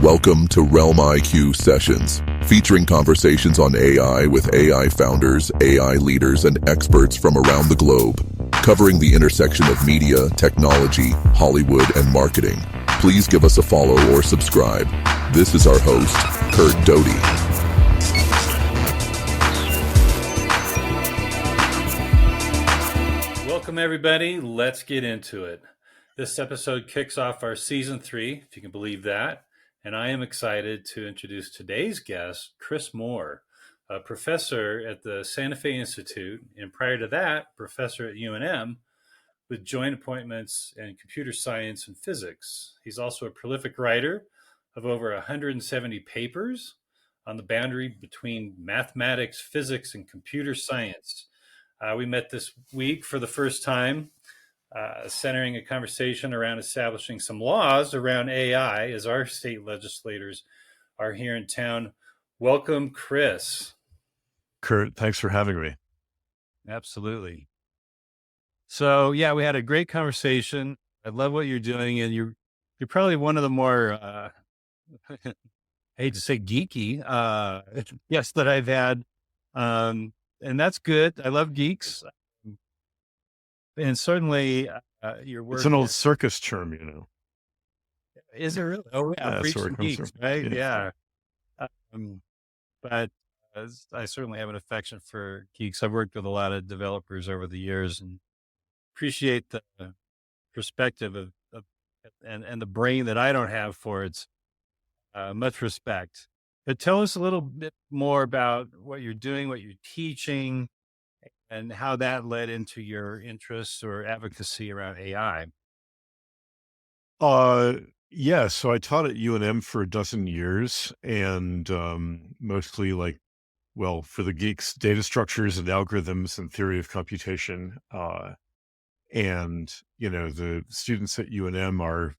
Welcome to RealmIQ Sessions, featuring conversations on AI with AI founders, AI leaders, and experts from around the globe, covering the intersection of media, technology, Hollywood, and marketing. Please give us a follow or subscribe. This is our host, Kurt Doty. Welcome, everybody. Let's get into it. This episode kicks off our season 3, if you can believe that. And I am excited to introduce today's guest, Cris Moore, a professor at the Santa Fe Institute, and prior to that, professor at UNM with joint appointments in computer science and physics. He's also a prolific writer of over 170 papers on the boundary between mathematics, physics, and computer science. We met this week for the first time, centering a conversation around establishing some laws around AI as our state legislators are here in town. Welcome, Cris. Kurt, thanks for having me. Absolutely. So yeah, we had a great conversation. I love what you're doing, and you're probably one of the more I hate to say geeky guests that I've had, and that's good. I love geeks, and certainly your work. It's an old circus term, you know. Is it really? Oh yeah, That's where preaching it comes geeks, from. right? Yeah. But I certainly have an affection for geeks. I've worked with a lot of developers over the years, and appreciate the perspective of and the brain that I don't have for it. Much respect. But tell us a little bit more about what you're doing, what you're teaching, and how that led into your interests or advocacy around AI. Yeah, so I taught at UNM for a dozen years, and mostly for the geeks, data structures and algorithms and theory of computation. And, the students at UNM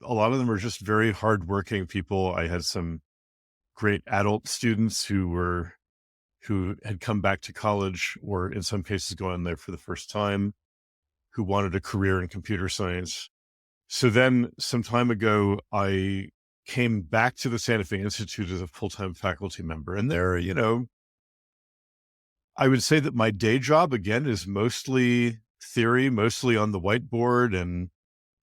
a lot of them are just very hardworking people. I had some great adult students who had come back to college, or in some cases going there for the first time, who wanted a career in computer science. So then some time ago, I came back to the Santa Fe Institute as a full-time faculty member. And there, I would say that my day job, again, is mostly theory, mostly on the whiteboard and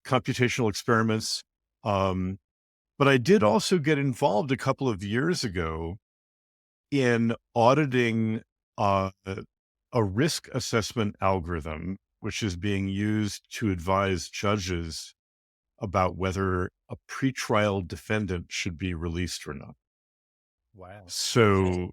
computational experiments. But I did also get involved a couple of years ago in auditing a risk assessment algorithm, which is being used to advise judges about whether a pretrial defendant should be released or not. Wow. So,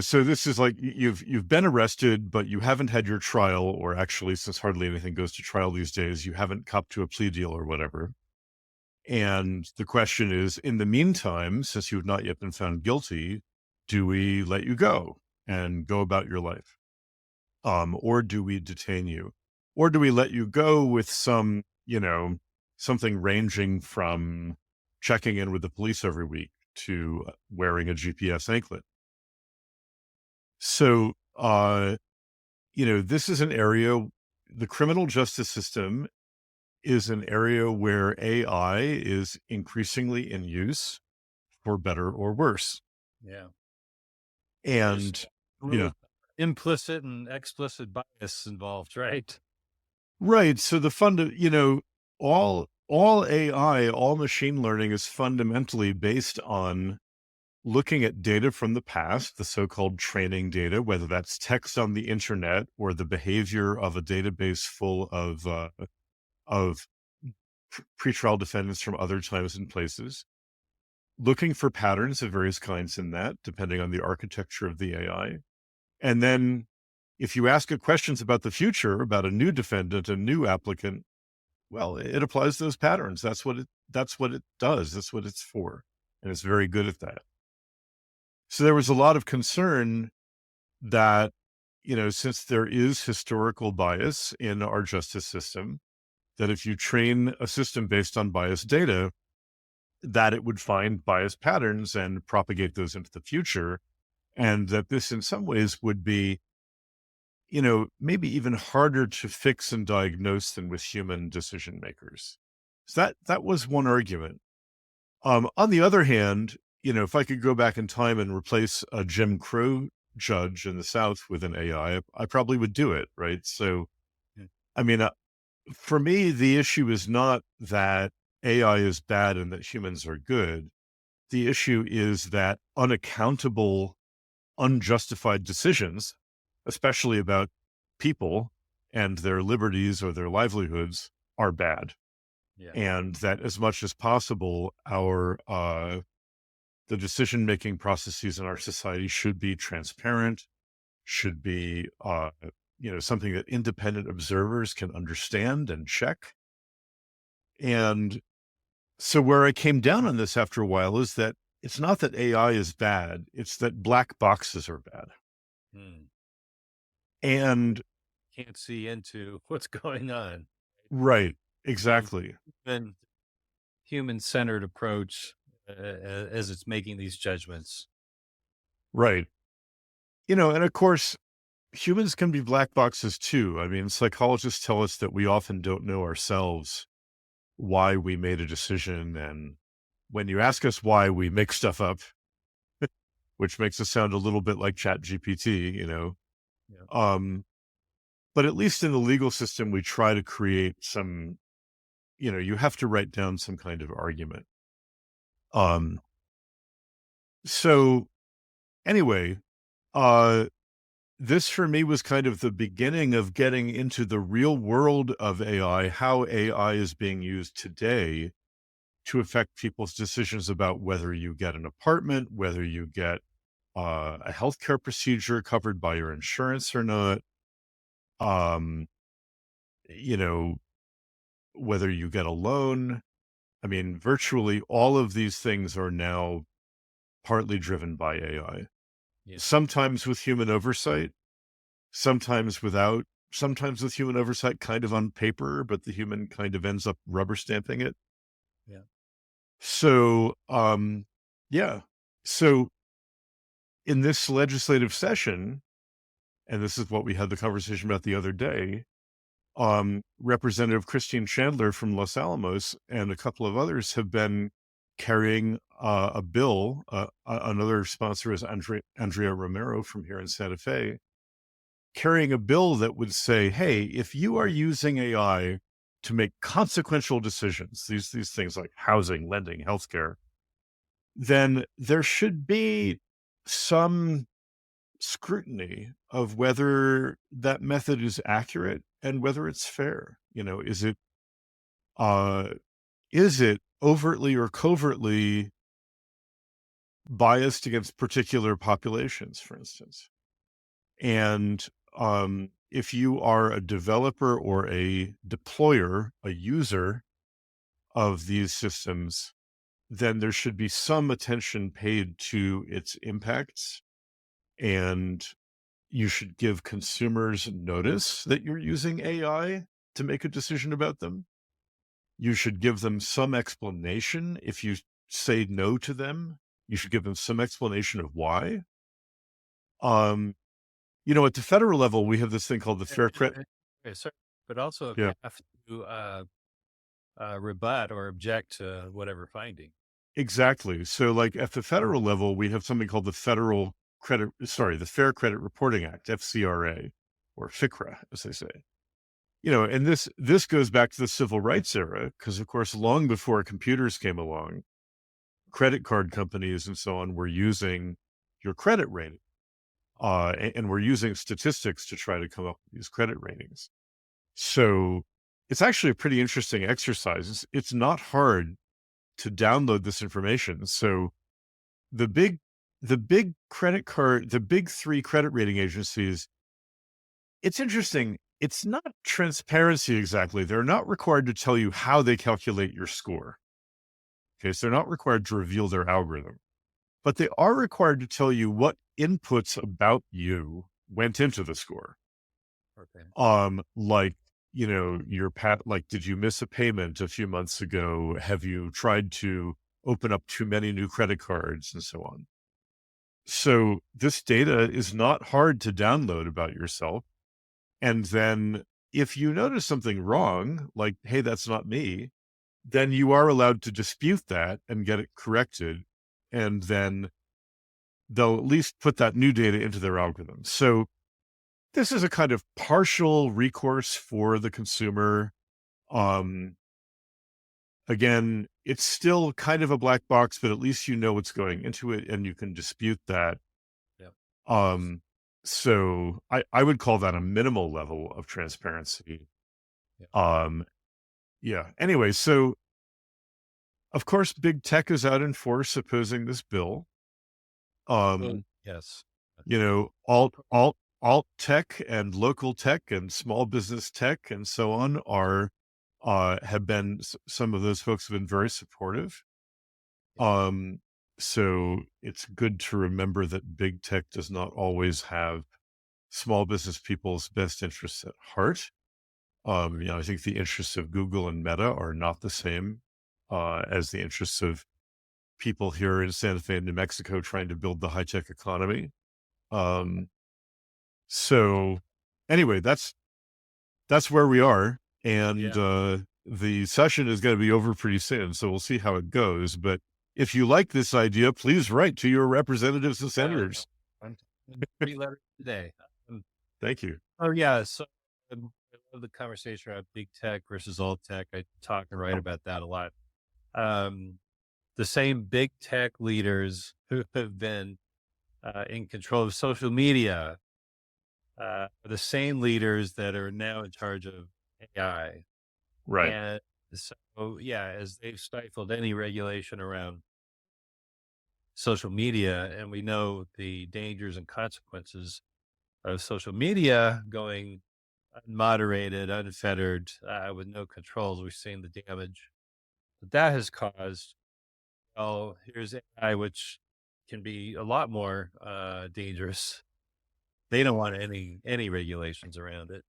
so this is like you've been arrested, but you haven't had your trial, or actually, since hardly anything goes to trial these days, you haven't copped to a plea deal or whatever. And the question is, in the meantime, since you have not yet been found guilty, do we let you go and go about your life? Or do we detain you? Or do we let you go with some, something ranging from checking in with the police every week to wearing a GPS anklet? So, this is an area, the criminal justice system is an area where AI is increasingly in use, for better or worse. Yeah. And, implicit and explicit bias involved, right? right. So the all AI, all machine learning is fundamentally based on looking at data from the past, the so-called training data, whether that's text on the internet or the behavior of a database full of pretrial defendants from other times and places, looking for patterns of various kinds in that, depending on the architecture of the AI. And then if you ask it questions about the future, about a new defendant, a new applicant, well, it applies those patterns. That's what it does. That's what it's for. And it's very good at that. So there was a lot of concern that, since there is historical bias in our justice system, that if you train a system based on biased data, that it would find biased patterns and propagate those into the future. And that this in some ways would be, maybe even harder to fix and diagnose than with human decision makers. So that was one argument. On the other hand, if I could go back in time and replace a Jim Crow judge in the South with an AI, I probably would do it. Right. So, Yeah. I mean, for me, the issue is not that AI is bad and that humans are good. The issue is that unaccountable, unjustified decisions, especially about people and their liberties or their livelihoods, are bad. Yeah. And that as much as possible, the decision-making processes in our society should be transparent, should be, something that independent observers can understand and check. And so where I came down on this after a while is that it's not that AI is bad, it's that black boxes are bad. Hmm. And Can't see into what's going on. right, exactly. Then human-centered approach as it's making these judgments. Right. And of course, humans can be black boxes too. I mean, psychologists tell us that we often don't know ourselves why we made a decision. And when you ask us why, we make stuff up, which makes us sound a little bit like Chat GPT, Yeah. But at least in the legal system, we try to create some, you have to write down some kind of argument. So anyway, this for me was kind of the beginning of getting into the real world of AI, how AI is being used today to affect people's decisions about whether you get an apartment, whether you get a healthcare procedure covered by your insurance or not, you know, whether you get a loan. I mean, virtually all of these things are now partly driven by AI, Yeah. sometimes with human oversight, sometimes without, sometimes with human oversight kind of on paper, but the human kind of ends up rubber stamping it. Yeah. So, yeah. So in this legislative session, and this is what we had the conversation about the other day, Representative Christine Chandler from Los Alamos and a couple of others have been carrying a bill. Another sponsor is Andrea Romero from here in Santa Fe, carrying a bill that would say, hey, if you are using AI to make consequential decisions, these things like housing, lending, healthcare, then there should be some scrutiny of whether that method is accurate and whether it's fair. Is it overtly or covertly biased against particular populations, for instance? And if you are a developer or a deployer, a user of these systems, then there should be some attention paid to its impacts, and you should give consumers notice that you're using AI to make a decision about them. You should give them some explanation. If you say no to them, you should give them some explanation of why. At the federal level, we have this thing called the Fair Credit. Okay, sorry, but also Yeah, have to rebut or object to whatever finding. exactly. So like at the federal level, we have something called the the Fair Credit Reporting Act, FCRA, or FCRA, as they say. And this goes back to the civil rights era, because of course, long before computers came along, credit card companies and so on were using your credit rating, and we're using statistics to try to come up with these credit ratings. So it's actually a pretty interesting exercise. It's not hard to download this information. So the big three credit rating agencies, it's interesting. It's not transparency exactly. They're not required to tell you how they calculate your score. Okay. So they're not required to reveal their algorithm, but they are required to tell you what inputs about you went into the score. Okay. Like, like, did you miss a payment a few months ago? Have you tried to open up too many new credit cards and so on? So this data is not hard to download about yourself. And then if you notice something wrong, like, hey, that's not me, then you are allowed to dispute that and get it corrected. And then they'll at least put that new data into their algorithm. So this is a kind of partial recourse for the consumer. Again, it's still kind of a black box, but at least you know what's going into it and you can dispute that. Yep. So I would call that a minimal level of transparency. Yep. Yeah. Anyway, so of course, big tech is out in force opposing this bill. Yes. You know, alt tech and local tech and small business tech and so on have been, some of those folks have been very supportive. So it's good to remember that big tech does not always have small business people's best interests at heart. I think the interests of Google and Meta are not the same as the interests of people here in Santa Fe, New Mexico, trying to build the high-tech economy. So anyway, that's where we are. And the session is going to be over pretty soon. So we'll see how it goes. But if you like this idea, please write to your representatives and senators. 3 letters today. Thank you. Oh yeah. So I love the conversation about big tech versus alt tech. I talk and write about that a lot. The same big tech leaders who have been in control of social media are the same leaders that are now in charge of AI. Right. And so, yeah, as they've stifled any regulation around social media, and we know the dangers and consequences of social media going unmoderated, unfettered, with no controls, we've seen the damage that has caused. Well, here's AI, which can be a lot more dangerous. They don't want any regulations around it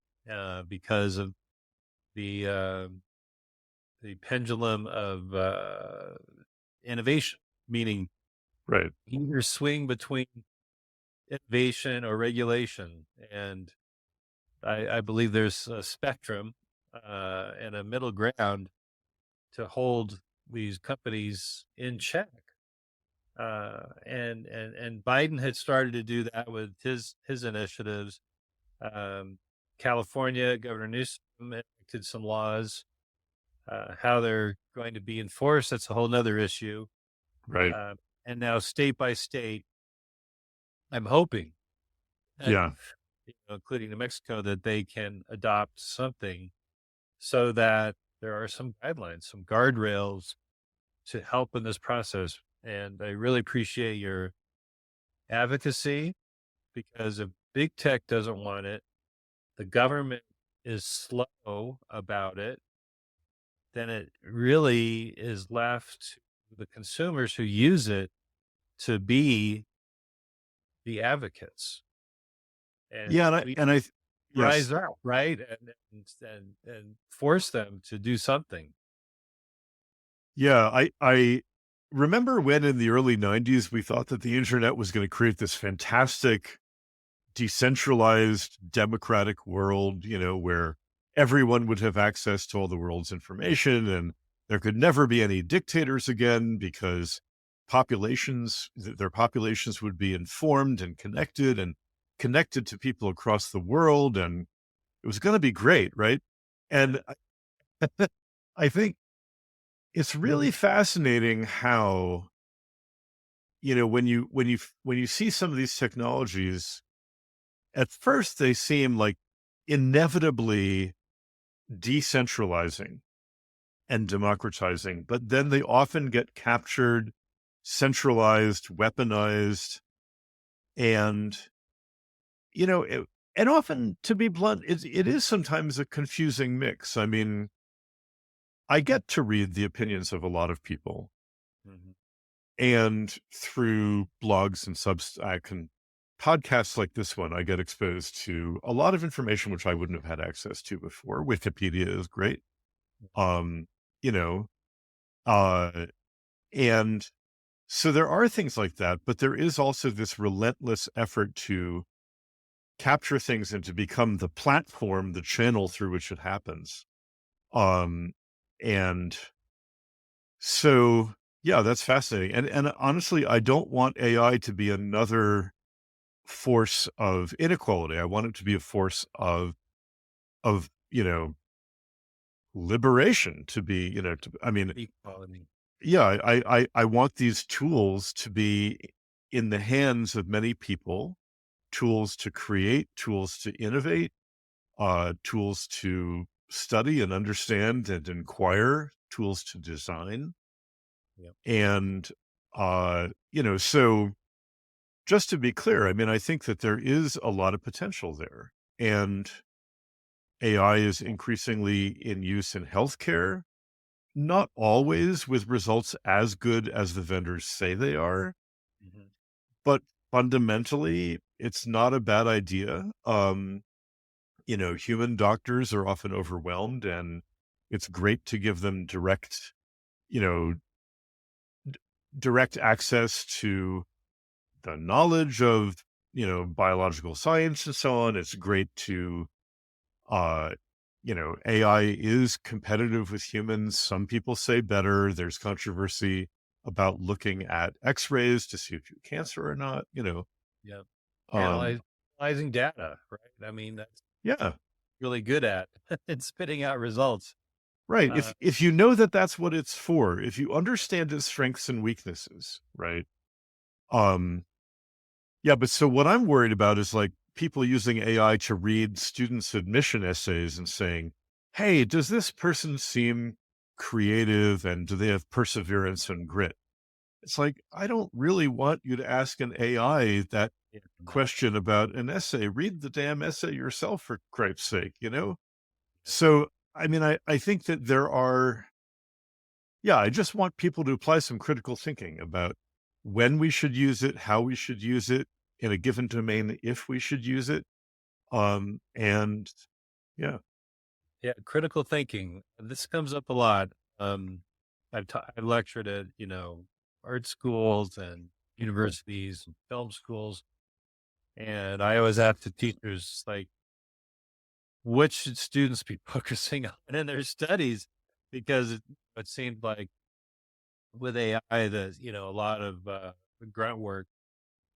because of the pendulum of innovation, meaning Right. either swing between innovation or regulation. And I believe there's a spectrum and a middle ground to hold these companies in check. And Biden had started to do that with his initiatives. California, Governor Newsom enacted some laws. How they're going to be enforced, that's a whole nother issue. Right. And now state by state, I'm hoping, Yeah. including New Mexico, that they can adopt something so that there are some guidelines, some guardrails to help in this process. And I really appreciate your advocacy, because if big tech doesn't want it, the government is slow about it, then it really is left to the consumers who use it to be the advocates. And Yeah. And I rise yes. up, right? And force them to do something. Yeah. I remember when in the early 90s, we thought that the internet was going to create this fantastic decentralized democratic world, where everyone would have access to all the world's information and there could never be any dictators again because their populations would be informed and connected to people across the world. And it was going to be great. Right. And I think it's really fascinating how, when you see some of these technologies, at first they seem like inevitably decentralizing and democratizing, but then they often get captured, centralized, weaponized, and and often, to be blunt, it is sometimes a confusing mix. I mean, I get to read the opinions of a lot of people, Mhm. and through blogs and Substack and podcasts like this one, I get exposed to a lot of information which I wouldn't have had access to before. Wikipedia is great. Um, you know, uh, and so there are things like that, but there is also this relentless effort to capture things and to become the platform, the channel through which it happens. Um, and So yeah, that's fascinating. And honestly, I don't want AI to be another force of inequality. I want it to be a force of, liberation, to be, I mean, Equality. yeah, I want these tools to be in the hands of many people, tools to create, tools to innovate, tools to study and understand and inquire, tools to design. Yep. And, so just to be clear, I mean, I think that there is a lot of potential there. And AI is increasingly in use in healthcare, not always with results as good as the vendors say they are, Mhm. but fundamentally, it's not a bad idea. Human doctors are often overwhelmed, and it's great to give them you know, direct access to the knowledge of, biological science and so on. It's great to, uh, AI is competitive with humans. Some people say better. There's controversy about looking at x-rays to see if you have cancer or not, Yep. um, Analyzing data, right? I mean, that's yeah, really good at and spitting out results. right. Uh, If you know that that's what it's for, if you understand its strengths and weaknesses, right? Um, Yeah, but so what I'm worried about is like people using AI to read students' admission essays and saying, hey, does this person seem creative and do they have perseverance and grit? It's like, I don't really want you to ask an AI that yeah, no. question about an essay. Read the damn essay yourself, for Christ's sake. So, I mean, I think that I just want people to apply some critical thinking about when we should use it, how we should use it in a given domain, if we should use it. And yeah, Yeah, critical thinking. This comes up a lot. I've lectured at, art schools and universities and film schools. And I always ask the teachers, like, what should students be focusing on in their studies? Because it seemed like with AI, that, a lot of the grunt work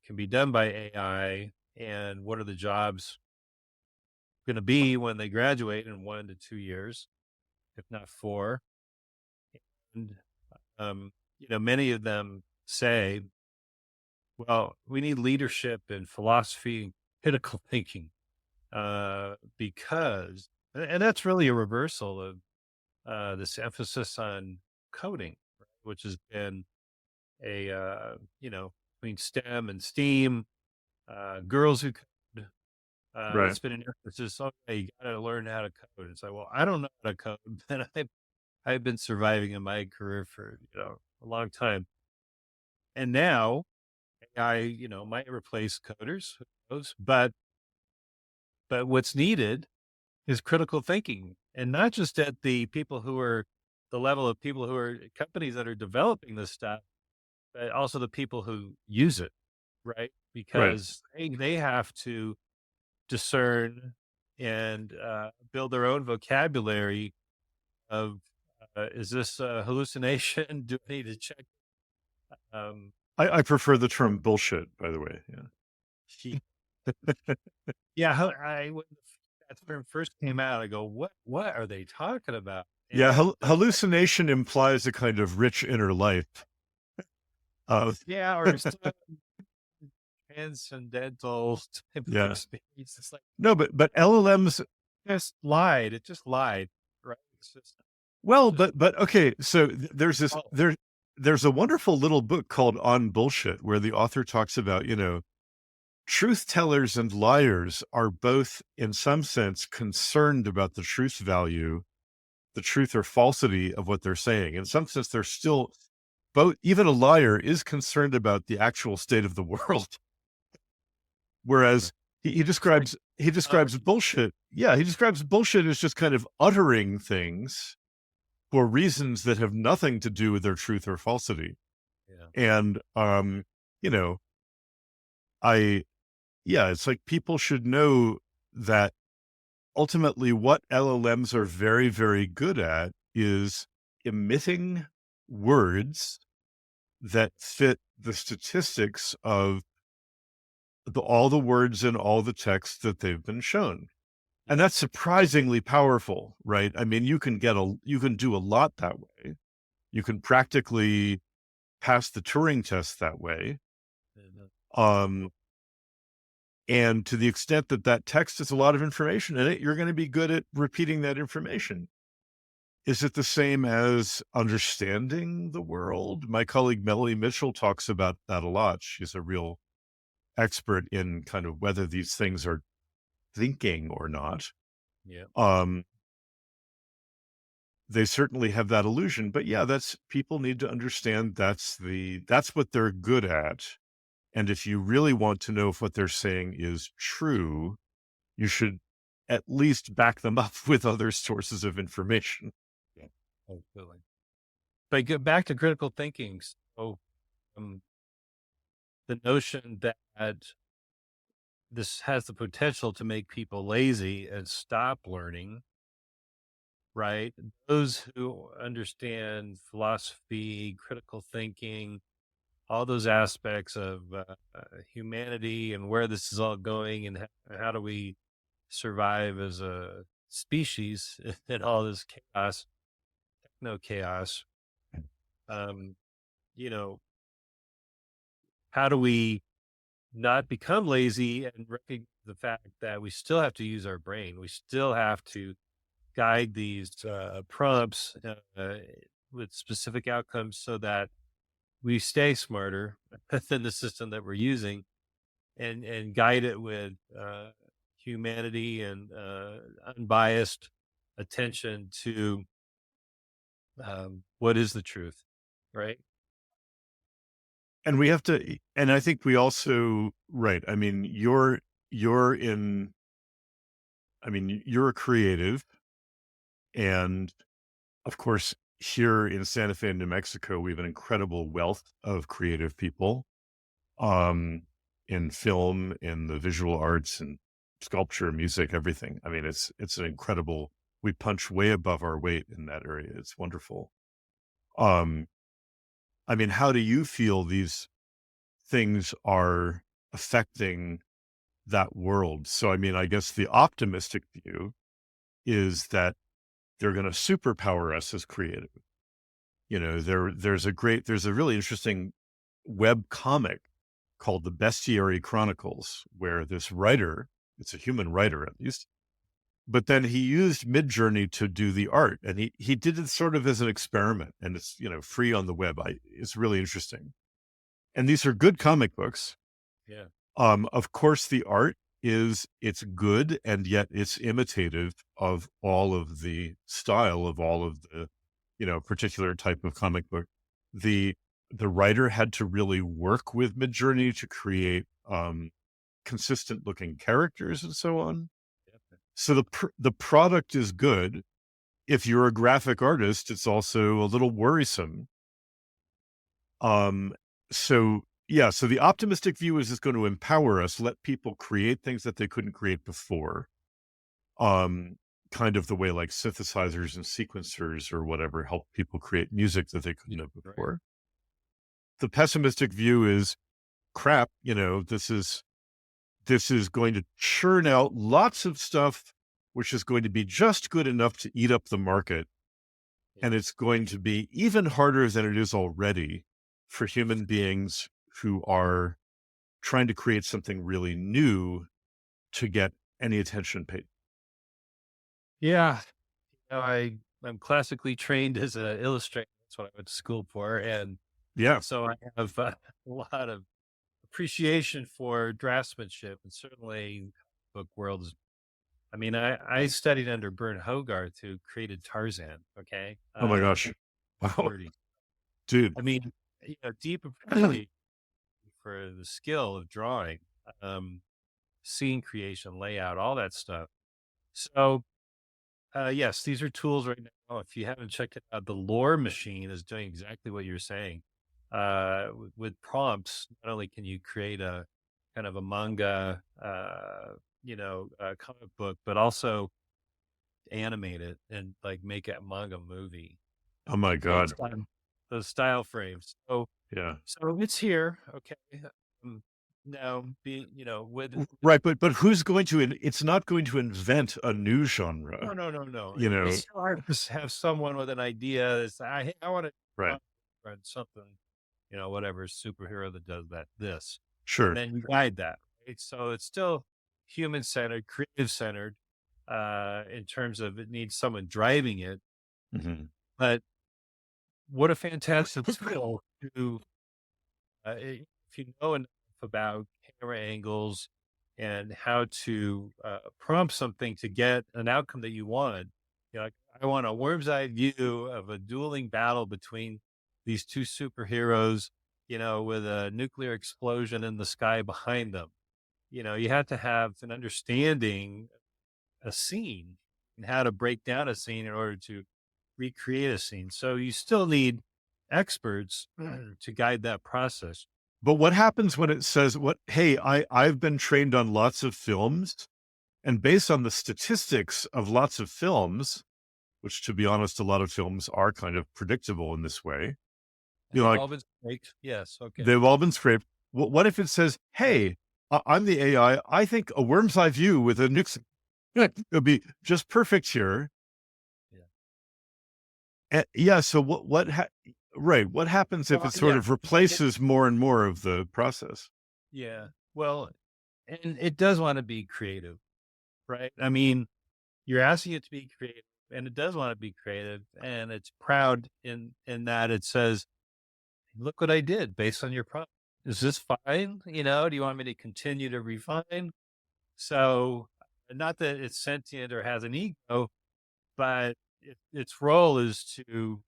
can be done by AI. And what are the jobs going to be when they graduate in 1 to 2 years, if not four? And, many of them say, well, we need leadership and philosophy and critical thinking, because, and that's really a reversal of this emphasis on coding, right, which has been between STEM and STEAM, girls who code. right. It's been an emphasis. Okay, you got to learn how to code. It's like, well, I don't know how to code, and I've been surviving in my career for a long time, and now AI, might replace coders, who knows? But what's needed is critical thinking, and not just at the level of people who are companies that are developing this stuff, but also the people who use it, right? Right. Because they have to discern and build their own vocabulary of, is this a hallucination? Do I need to check? Um, I prefer the term bullshit, by the way. yeah, when that term first came out, I go, what are they talking about? Yeah. And Hallucination implies a kind of rich inner life. yeah, or some transcendental type of Yeah. experience. It's like, No, but LLMs, just lied. It just lied, right? well, Just but okay. So oh, there's a wonderful little book called On Bullshit where the author talks about, truth tellers and liars are both, in some sense, concerned about the truth value, the truth or falsity of what they're saying. In some sense, they're still both, even a liar is concerned about the actual state of the world. Whereas he describes bullshit. Yeah, he describes bullshit as just kind of uttering things for reasons that have nothing to do with their truth or falsity. yeah, And you know, I yeah, it's like people should know that ultimately what LLMs are very, very good at is emitting words that fit the statistics of all the words in all the texts that they've been shown. And that's surprisingly powerful, right? I mean, you can do a lot that way. You can practically pass the Turing test that way. Um, and to the extent that that text has a lot of information in it, you're going to be good at repeating that information. Is it the same as understanding the world? My colleague Melanie Mitchell talks about that a lot. She's a real expert in kind of whether these things are thinking or not. Yeah. They certainly have that illusion, but yeah, people need to understand that's what they're good at. And if you really want to know if what they're saying is true, you should at least back them up with other sources of information. Yeah, absolutely. But get back to critical thinking. So, the notion that this has the potential to make people lazy and stop learning, right? Those who understand philosophy, critical thinking, all those aspects of humanity and where this is all going, and how do we survive as a species in all this chaos, techno chaos. You know, how do we not become lazy and recognize the fact that we still have to use our brain? We still have to guide these prompts with specific outcomes so that we stay smarter than the system that we're using, and guide it with humanity and unbiased attention to what is the truth, right? And we have to, and I think we also, right. I mean, you're a creative, and of course, here in Santa Fe, New Mexico, we have an incredible wealth of creative people, in film, in the visual arts, and sculpture, music, everything. I mean, it's an incredible. We punch way above our weight in that area. It's wonderful. I mean, how do you feel these things are affecting that world? So, I mean, I guess the optimistic view is that they're going to superpower us as creative. You know, there's a really interesting web comic called The Bestiary Chronicles, where this writer, it's a human writer at least, but then he used Midjourney to do the art, and he did it sort of as an experiment, and it's, free on the web. It's really interesting. And these are good comic books. Yeah. Of course, the art it's good, and yet it's imitative of all of the style of all of the, particular type of comic book. The writer had to really work with Midjourney to create consistent looking characters and so on. Yeah. So the product is good. If you're a graphic artist, it's also a little worrisome. So the optimistic view is it's going to empower us, let people create things that they couldn't create before. Kind of the way like synthesizers and sequencers or whatever help people create music that they couldn't have before. Right. The pessimistic view is crap. This is going to churn out lots of stuff, which is going to be just good enough to eat up the market. Yeah. And it's going to be even harder than it is already for human beings who are trying to create something really new to get any attention paid. Yeah. I'm classically trained as an illustrator. That's what I went to school for. And yeah, so I have a lot of appreciation for draftsmanship, and certainly book world is. I mean, I studied under Bern Hogarth, who created Tarzan. Okay. Oh my gosh. Wow. Dude. I mean, deep appreciation for the skill of drawing, scene creation, layout, all that stuff. So, yes, these are tools right now. If you haven't checked it out, the Lore Machine is doing exactly what you're saying. With prompts, not only can you create a kind of a manga, a comic book, but also animate it and like make a manga movie. Oh my God. those style frames. So Yeah. it's here. Okay. Um, Now with Right, but who's going to it's not going to invent a new genre, no. you They know? still have to have someone with an idea. That's I want to Right. run something, whatever superhero that does this, and Sure. then you guide that. Right? So it's still human centered, creative centered, in terms of it needs someone driving it. Mhm. But what a fantastic skill to if you know enough about camera angles and how to prompt something to get an outcome that you want. Like, I want a worm's eye view of a dueling battle between these two superheroes, with a nuclear explosion in the sky behind them. You have to have an understanding a scene and how to break down a scene in order to recreate a scene. So you still need experts to guide that process. But what happens when it says, "Hey, I've been trained on lots of films, and based on the statistics of lots of films," which, to be honest, a lot of films are kind of predictable in this way. And You know, they've like, all been scraped. Yes. Okay. they've all been scraped. What if it says, "Hey, I'm the AI. I think a worm's eye view with a nuke would be just perfect here." Yeah. Yeah. So right? What happens if Well, it sort yeah. of replaces more and more of the process? Yeah. Well, and it does want to be creative, right? I mean, you're asking it to be creative, and it does want to be creative, and it's proud in that it says, "Look what I did based on your prompt. Is this fine? Do you want me to continue to refine?" So, not that it's sentient or has an ego, but its role is to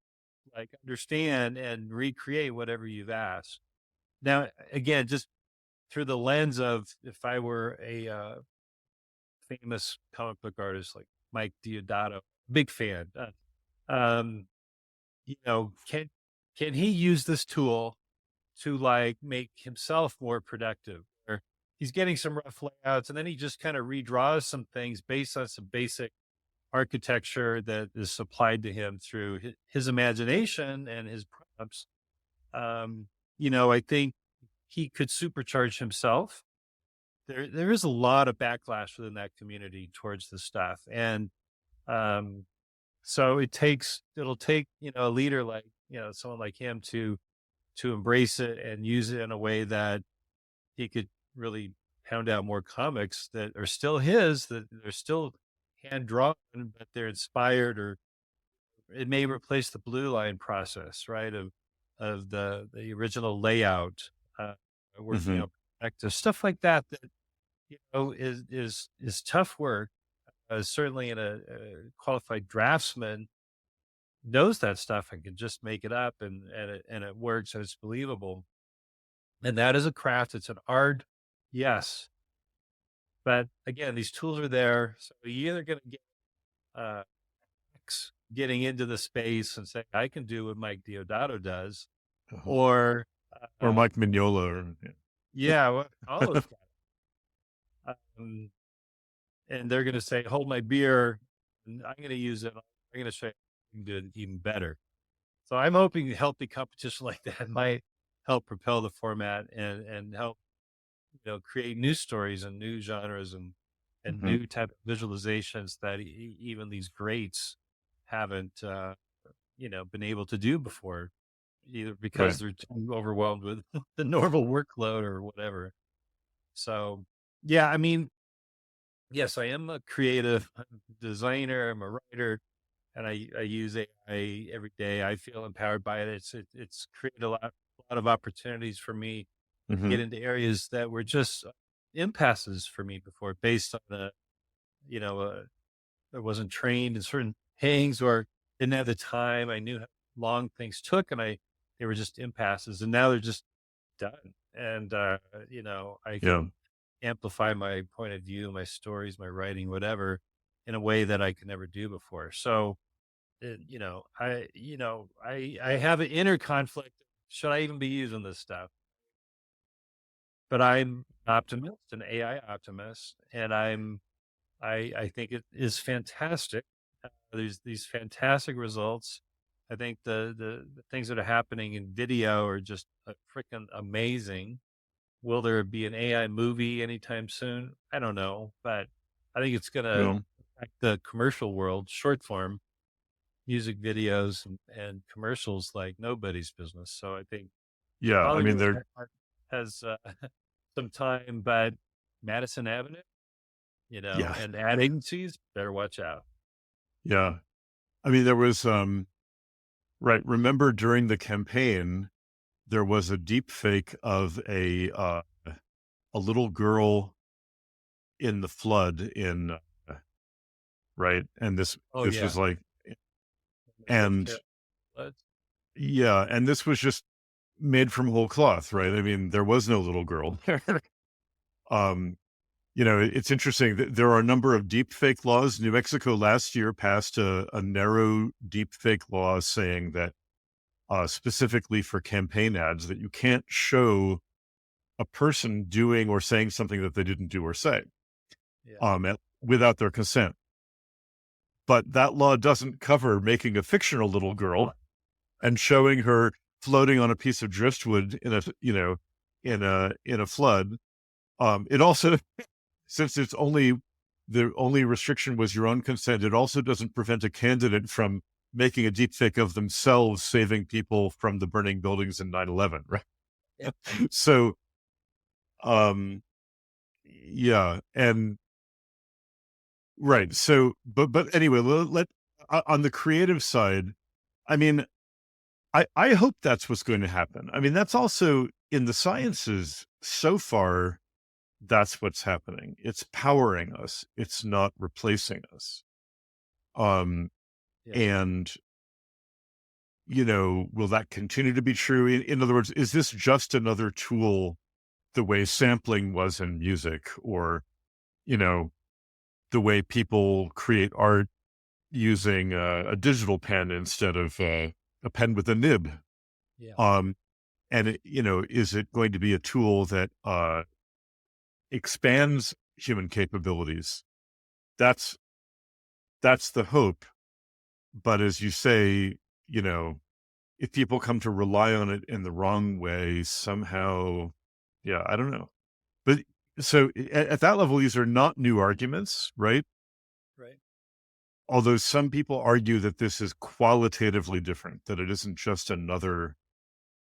like understand and recreate whatever you've asked. Now, again, just through the lens of if I were a famous comic book artist like Mike Diodato, big fan. Um, can he use this tool to like make himself more productive? Or he's getting some rough layouts, and then he just kind of redraws some things based on some basic architecture that is supplied to him through his imagination and his prompts. I think he could supercharge himself. There is a lot of backlash within that community towards this stuff, and um, so it'll take a leader like someone like him to embrace it and use it in a way that he could really pound out more comics that are still his, that they're still hand drawn, but they're inspired, or it may replace the blue line process, right? Of the original layout, working Mhm. out perspective, stuff like that. That is tough work. Certainly, in a qualified draftsman knows that stuff and can just make it up, and it works and it's believable. And that is a craft. It's an art, yes. But again, these tools are there, so you're either going to get uh, getting into the space and say, I can do what Mike Diodato does, Uh-huh. or Or uh, Mike Mignola, or yeah, all those guys. And they're going to say, hold my beer, and I'm going to use it. I'm going to say, I can do it even better. So I'm hoping healthy competition like that might help propel the format and help, create new stories and new genres and Mhm. new type of visualizations that even these greats haven't, been able to do before, either because Right. they're too overwhelmed with the normal workload or whatever. So, yeah, I mean, yes, I am a creative designer. I'm a writer, and I use AI every day. I feel empowered by it. It's created a lot of opportunities for me to get Mhm. into areas that were just impasses for me before, based on I wasn't trained in certain things or didn't have the time. I knew how long things took, and they were just impasses, and now they're just done. And I Yeah. can amplify my point of view, my stories, my writing, whatever, in a way that I could never do before. So, I have an inner conflict. Should I even be using this stuff? But I'm an optimist, an AI optimist, and I think it is fantastic. There's these fantastic results. I think the things that are happening in video are just freaking amazing. Will there be an AI movie anytime soon? I don't know, but I think it's going to Yeah. affect the commercial world, short form music videos and commercials like nobody's business. So I think Yeah. I mean, Hollywood they're, has some time, but Madison Avenue, yeah. and ad agencies better watch out. Yeah. I mean, there was, right. Remember during the campaign, there was a deep fake of a little girl in the flood right. And Oh this yeah, was like, North and Carolina. yeah. And this was just made from whole cloth, right? I mean, there was no little girl. um, it's interesting that there are a number of deep fake laws. New Mexico last year passed a narrow deep fake law saying that specifically for campaign ads that you can't show a person doing or saying something that they didn't do or say Yeah, without their consent. But that law doesn't cover making a fictional little girl and showing her floating on a piece of driftwood in a flood. It also, since the only restriction was your own consent, it also doesn't prevent a candidate from making a deepfake of themselves saving people from the burning buildings in 9/11, right? yeah, So, yeah, and right. So, but anyway, on the creative side, I mean, I hope that's what's going to happen. I mean, that's also in the sciences so far. That's what's happening. It's powering us. It's not replacing us. Um, yeah. and will that continue to be true? In other words, is this just another tool the way sampling was in music, or you know, the way people create art using a digital pen instead of a pen with a nib? Yeah. Um, and is it going to be a tool that expands human capabilities? That's the hope. But as you say, you know, if people come to rely on it in the wrong way, somehow, yeah, I don't know. But so at that level, these are not new arguments, right? Right. Although some people argue that this is qualitatively different, that it isn't just another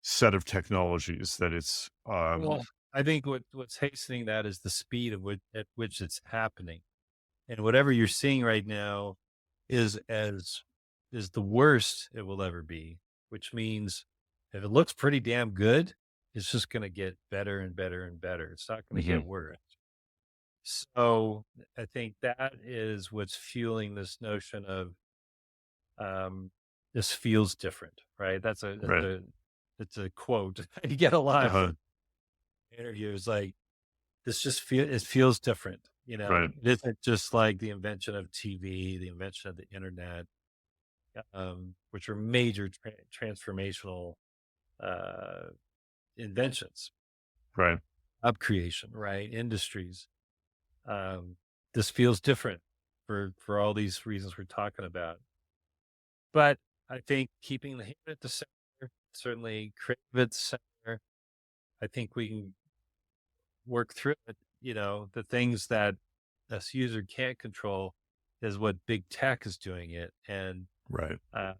set of technologies, that it's, Well, I think what's hastening that is the speed at which it's happening, and whatever you're seeing right now is the worst it will ever be. Which means if it looks pretty damn good, it's just going to get better and better and better. It's not going to mhm, get worse. So I think that is what's fueling this notion of this feels different, right? right. That's a quote you get a lot Uh-huh, from interviews. Like it feels different. right, It isn't just like the invention of TV, the invention of the internet, which are major transformational uh, inventions, right. job creation, right? Industries. Um, this feels different for all these reasons we're talking about. But I think keeping the human at the center, certainly creative at the center, I think we can work through it. The things that us user can't control is what big tech is doing it, and Right. uh,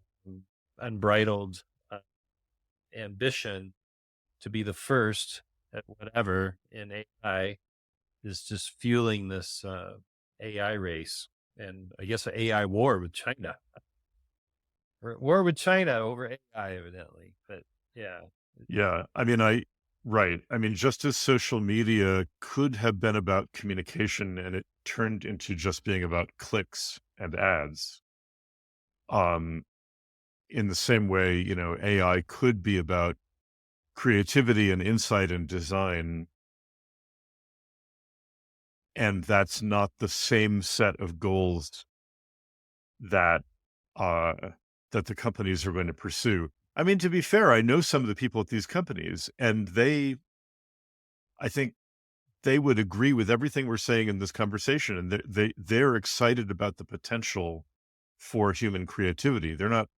unbridled ambition to be the first at whatever in AI is just fueling this AI race, and I guess an AI war with China. War with China over AI, evidently. But yeah, Yeah. Right. I mean, just as social media could have been about communication and it turned into just being about clicks and ads. Um, in the same way, AI could be about creativity and insight and design. And that's not the same set of goals that uh, that the companies are going to pursue. I mean, to be fair, I know some of the people at these companies, and I think they would agree with everything we're saying in this conversation, and they're excited about the potential for human creativity. They're not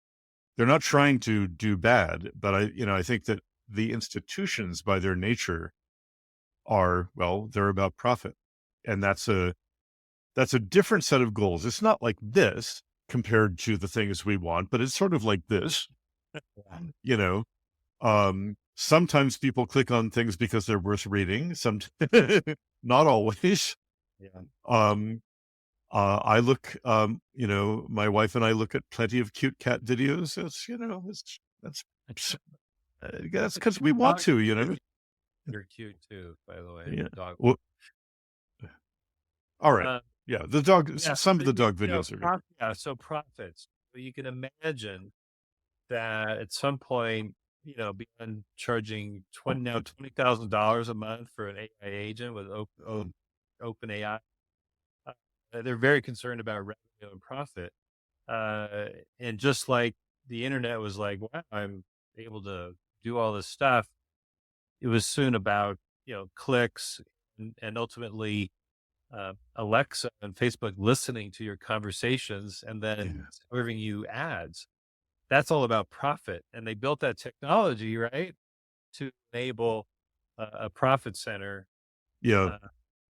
they're not trying to do bad, but I think that the institutions by their nature are, well, they're about profit. And that's a different set of goals. It's not like this compared to the things we want, but it's sort of like this, you know. Sometimes people click on things because they're worth reading. Not always. Yeah. I look, my wife and I look at plenty of cute cat videos. That's because we want to, They're cute too, by the way. Yeah. Dog. Well, all right. Yeah. The dog, Yeah, some of the dog you know, videos are good. so profits. You can imagine that at some point, beyond charging $20,000 a month for an AI agent with open AI, they're very concerned about revenue and profit. And just like the internet was like, wow, I'm able to do all this stuff. It was soon about, clicks and ultimately Alexa and Facebook listening to your conversations and then serving you ads. That's all about profit. And they built that technology, right, to enable a profit center Yeah.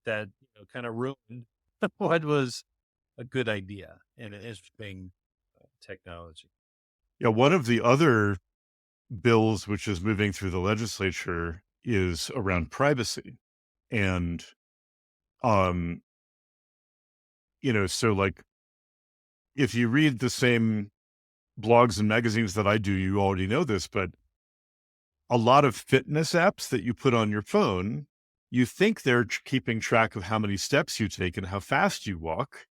that kind of ruined what was a good idea and an interesting technology. Yeah. One of the other bills which is moving through the legislature is around privacy. And, so like if you read the same blogs and magazines that I do, you already know this, but a lot of fitness apps that you put on your phone, you think they're keeping track of how many steps you take and how fast you walk.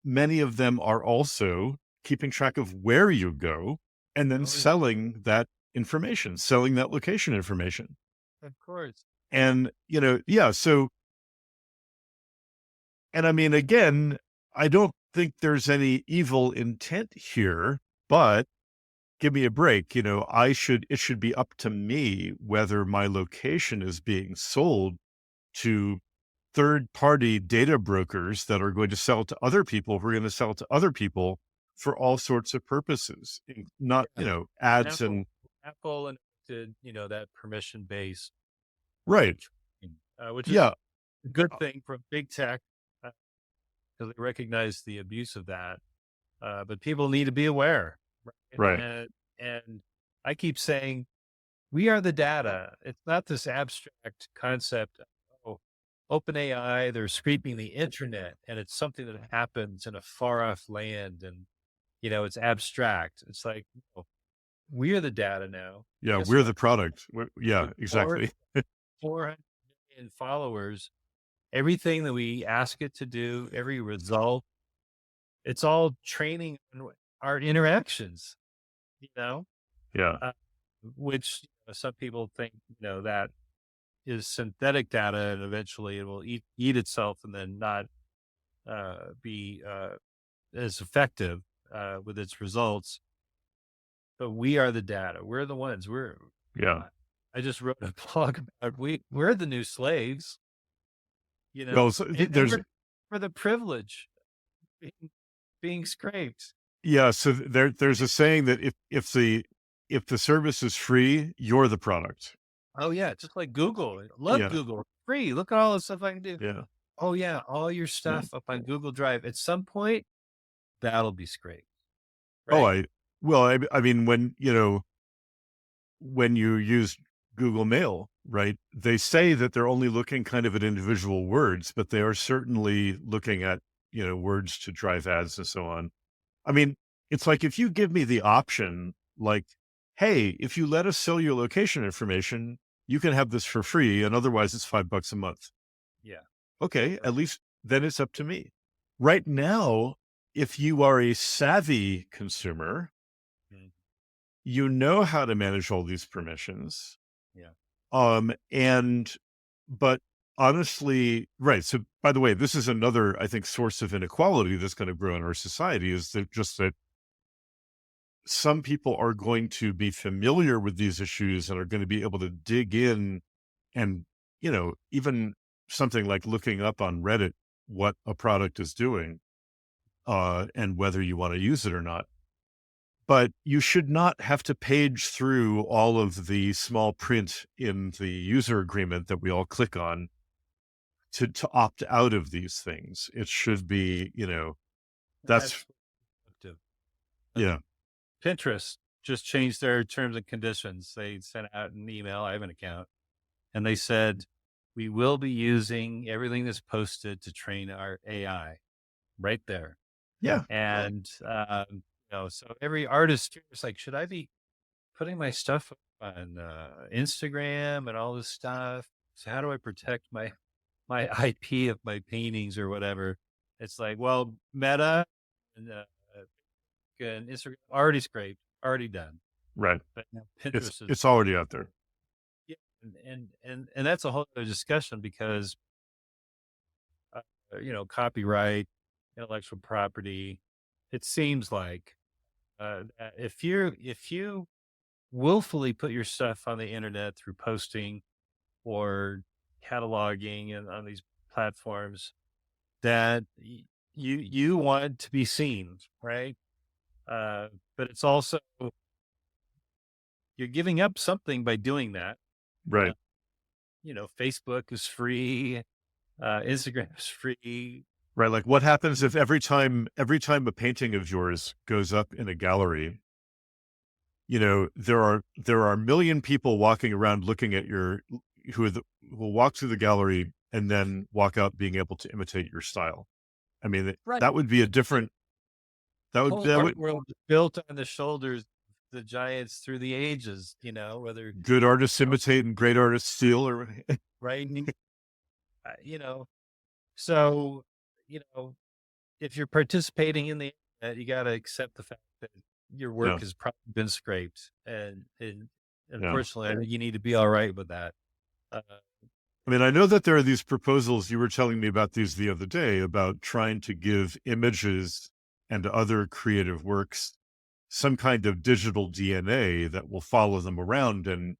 Many of them are also keeping track of where you go and then selling that information, selling that location information. Of course. And, so, and I mean, again, I don't think there's any evil intent here, but give me a break. It should be up to me whether my location is being sold to third-party data brokers that are going to sell to other people. We're going to sell to other people for all sorts of purposes, not, ads Apple and that permission base. Right. Which is a good thing from big tech because they recognize the abuse of that. But people need to be aware. Right. And I keep saying, we are the data. It's not this abstract concept. OpenAI, they're scraping the internet and it's something that happens in a far off land and, it's abstract. It's like, we are the data now. Yeah. Guess We're what? the product. Exactly. 400 million followers. Everything that we ask it to do, every result, it's all training on our interactions, Yeah. Which some people think, that is synthetic data and eventually it will eat itself and then not be as effective with its results. But we are the data. We're the ones. I just wrote a blog about we're the new slaves. Well, so there's for the privilege being scraped. Yeah. So there's a saying that if the service is free, you're the product. Oh yeah, just like Google. Google. Free. Look at all the stuff I can do. Yeah. Oh yeah, all your stuff up on Google Drive. At some point, that'll be scraped. Right? I mean, when you use Google Mail, right? They say that they're only looking kind of at individual words, but they are certainly looking at, words to drive ads and so on. I mean, it's like if you give me the option, like, hey, if you let us sell your location information, you can have this for free, and otherwise it's $5 a month. Yeah. Okay, at least then it's up to me. Right now, if you are a savvy consumer, you know how to manage all these permissions. Yeah. But honestly, right. So by the way, this is another, I think, source of inequality that's going to grow in our society is that some people are going to be familiar with these issues and are going to be able to dig in and, even something like looking up on Reddit what a product is doing and whether you want to use it or not. but you should not have to page through all of the small print in the user agreement that we all click on to opt out of these things. It should be, that's, That's yeah, Pinterest just changed their terms and conditions. They sent out an email. I have an account, and they said, we will be using everything that's posted to train our AI right there. yeah, And, so every artist is like, should I be putting my stuff on Instagram and all this stuff? So how do I protect my IP of my paintings or whatever? It's like, well, Meta and Instagram already scraped, already done. right. But now It's, Pinterest is, it's already out there. yeah, and that's a whole other discussion because, copyright, intellectual property. It seems like if you willfully put your stuff on the internet through posting or cataloging and on these platforms, that you want to be seen, right? But it's also, you're giving up something by doing that. Right. Facebook is free, Instagram is free. Right. Like what happens if every time a painting of yours goes up in a gallery, there are a million people walking around looking at who will walk through the gallery and then walk out being able to imitate your style. I mean, Right. that would be a different, that would, Whole that art would, world is built on the shoulders of the giants through the ages, whether, good artists imitate and great artists steal, or right? So, if you're participating in the internet, you got to accept the fact that your work yeah, has probably been scraped. And yeah. unfortunately, I think you need to be all right with that. I mean, I know that there are these proposals. You were telling me about these the other day about trying to give images and other creative works some kind of digital DNA that will follow them around and,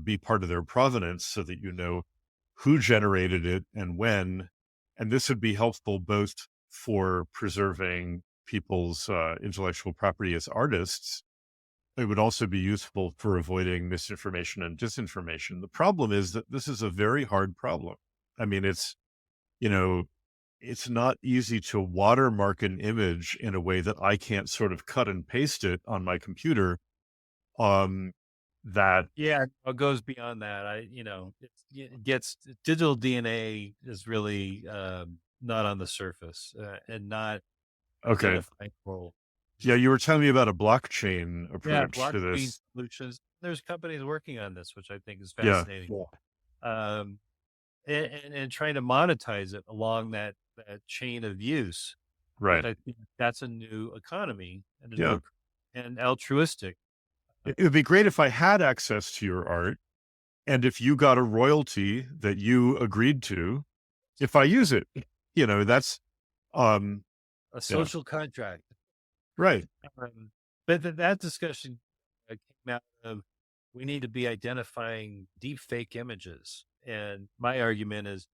be part of their provenance so that you know who generated it and when. And this would be helpful both for preserving people's intellectual property as artists. It would also be useful for avoiding misinformation and disinformation. The problem is that this is a very hard problem. I mean, you know, it's not easy to watermark an image in a way that I can't sort of cut and paste it on my computer. That Yeah, it goes beyond that. It gets digital DNA is really not on the surface and not okay. identifiable. Yeah, you were telling me about a blockchain Yeah, approach to blockchain this. solutions. There's companies working on this, which I think is Yeah, fascinating. Um, and trying to monetize it along that chain of use. right. I think that's a new economy Yeah. and altruistic. It would be great if I had access to your art and if you got a royalty that you agreed to if I use it. That's A yeah, social contract. right. But that discussion came out of, we need to be identifying deep fake images. And my argument is,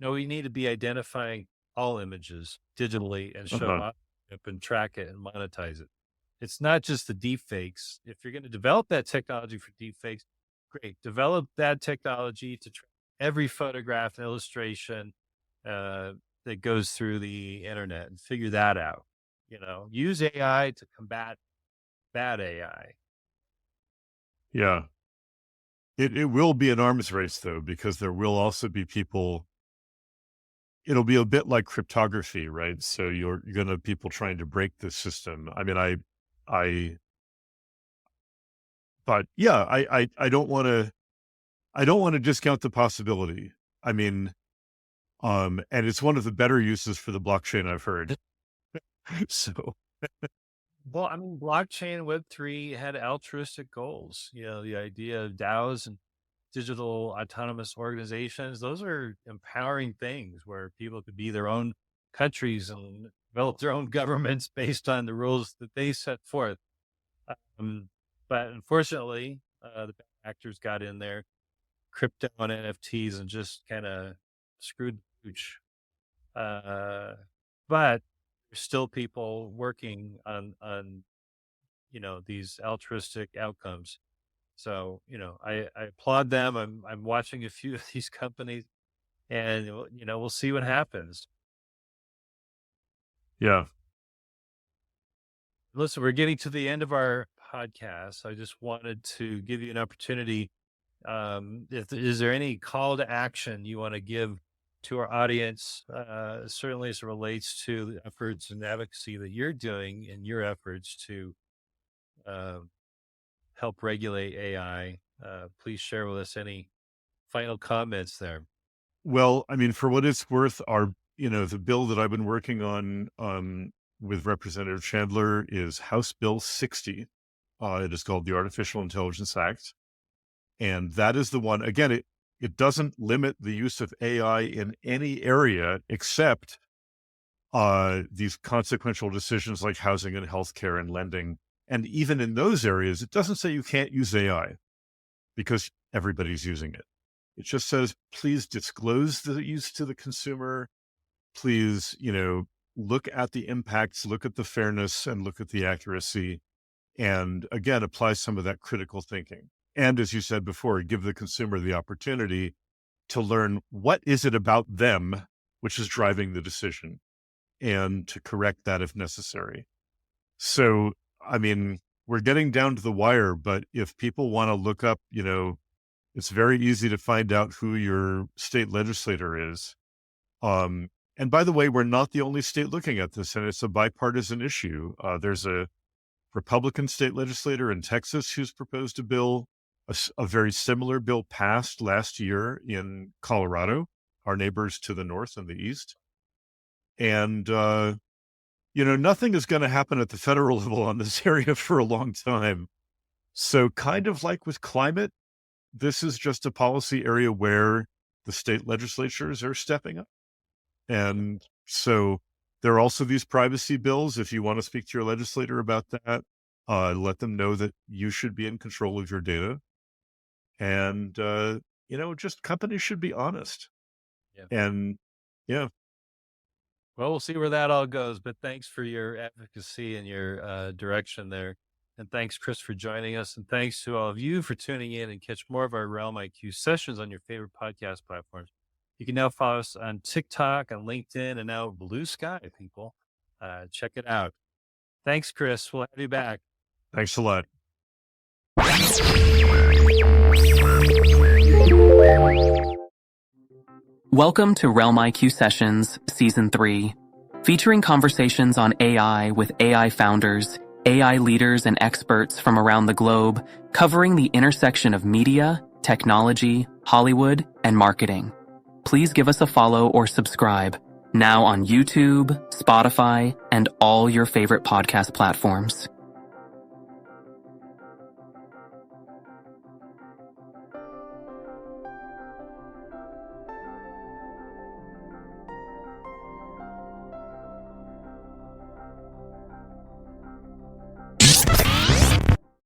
no, we need to be identifying all images digitally and show Uh-huh. up and track it and monetize it. It's not just the deep fakes. If you're going to develop that technology for deep fakes, great. Develop that technology to track every photograph and illustration that goes through the internet and figure that out. Use AI to combat bad AI. Yeah. It will be an arms race though, because there will also be people. It'll be a bit like cryptography, right? So you're gonna have people trying to break the system. I mean, but yeah, I don't want to discount the possibility. I mean, and it's one of the better uses for the blockchain I've heard. So Well, I mean, blockchain Web3 had altruistic goals. The idea of DAOs and digital autonomous organizations, those are empowering things where people could be their own countries and develop their own governments based on the rules that they set forth. But unfortunately, the bad actors got in there, crypto and NFTs, and just kind of screwed the pooch. But there's still people working on these altruistic outcomes. So, I applaud them. I'm watching a few of these companies, and, we'll see what happens. Yeah. Listen, we're getting to the end of our podcast. I just wanted to give you an opportunity. Is there any call to action you want to give to our audience, certainly as it relates to the efforts and advocacy that you're doing in your efforts to help regulate AI? Please share with us any final comments there. Well, I mean, for what it's worth, the bill that I've been working on with Representative Chandler is House Bill 60. It is called the Artificial Intelligence Act. And that is the one, again, it doesn't limit the use of AI in any area except these consequential decisions like housing and healthcare and lending. And even in those areas, it doesn't say you can't use AI because everybody's using it. It just says, please disclose the use to the consumer. Please, look at the impacts, look at the fairness, and look at the accuracy. And again, apply some of that critical thinking. And as you said before, give the consumer the opportunity to learn what is it about them which is driving the decision and to correct that if necessary. So, I mean, we're getting down to the wire, but if people want to look up, it's very easy to find out who your state legislator is. And by the way, we're not the only state looking at this, and it's a bipartisan issue. There's a Republican state legislator in Texas who's proposed a bill. A very similar bill passed last year in Colorado, our neighbors to the north and the east. And, nothing is going to happen at the federal level on this area for a long time. So kind of like with climate, this is just a policy area where the state legislatures are stepping up. And so there are also these privacy bills. If you want to speak to your legislator about that, let them know that you should be in control of your data. And, just companies should be honest. Yeah. And yeah. Well, we'll see where that all goes, but thanks for your advocacy and your direction there. And thanks, Cris, for joining us. And thanks to all of you for tuning in and catch more of our RealmIQ sessions on your favorite podcast platforms. You can now follow us on TikTok, on LinkedIn, and now Blue Sky, people. Check it out. Thanks, Cris. We'll have you back. Thanks a lot. Welcome to RealmIQ Sessions Season 3, featuring conversations on AI with AI founders, AI leaders, and experts from around the globe, covering the intersection of media, technology, Hollywood, and marketing. Please give us a follow or subscribe, now on YouTube, Spotify, and all your favorite podcast platforms.